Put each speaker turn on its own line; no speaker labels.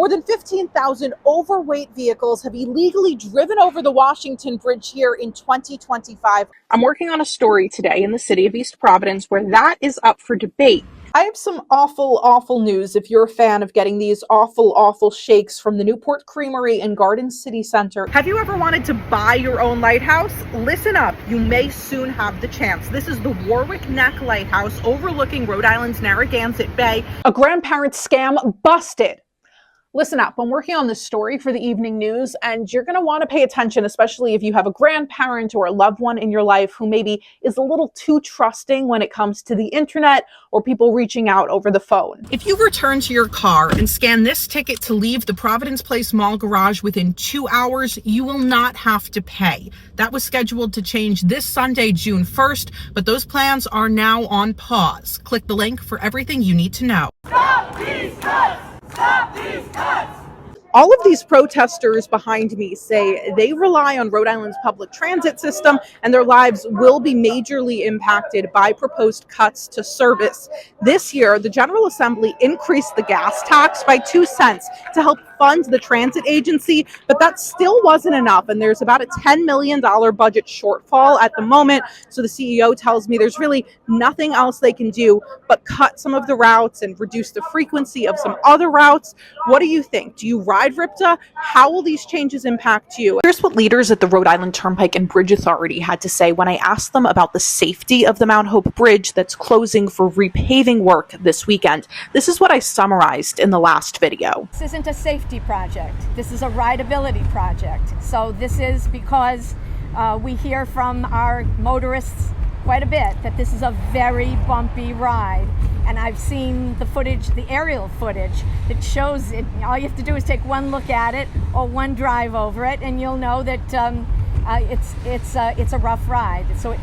More than 15,000 overweight vehicles have illegally driven over the Washington Bridge here in 2025. I'm working on a story today in the city of East Providence where that is up for debate. I have some awful news if you're a fan of getting these awful shakes from the Newport Creamery and Garden City Center. Have you ever wanted to buy your own lighthouse? Listen up, you may soon have the chance. This is the Warwick Neck Lighthouse overlooking Rhode Island's Narragansett Bay. A grandparent scam busted. Listen up, I'm working on this story for the evening news, and you're going to want to pay attention, especially if you have a grandparent or a loved one in your life who maybe is a little too trusting when it comes to the internet or people reaching out over the phone. If you return to your car and scan this ticket to leave the Providence Place Mall garage within 2 hours, you will not have to pay. That was scheduled to change this Sunday, June 1st, but those plans are now on pause. Click the link for everything you need to know.
Stop these cuts! Stop these cuts!
All of these protesters behind me say they rely on Rhode Island's public transit system and their lives will be majorly impacted by proposed cuts to service. This year, the General Assembly increased the gas tax by 2 cents to help fund the transit agency, but that still wasn't enough, and there's about a $10 million budget shortfall at the moment. So the CEO tells me there's really nothing else they can do but cut some of the routes and reduce the frequency of some other routes. What do you think? Do you ride RIPTA? How will these changes impact you? Here's what leaders at the Rhode Island Turnpike and Bridge Authority had to say when I asked them about the safety of the Mount Hope Bridge that's closing for repaving work this weekend. This is what I summarized in the last video.
This isn't a safety project. This is a rideability project. So this is because we hear from our motorists quite a bit that this is a very bumpy ride. And I've seen the footage, the aerial footage that shows it. All you have to do is take one look at it or one drive over it and you'll know that it's a rough ride. So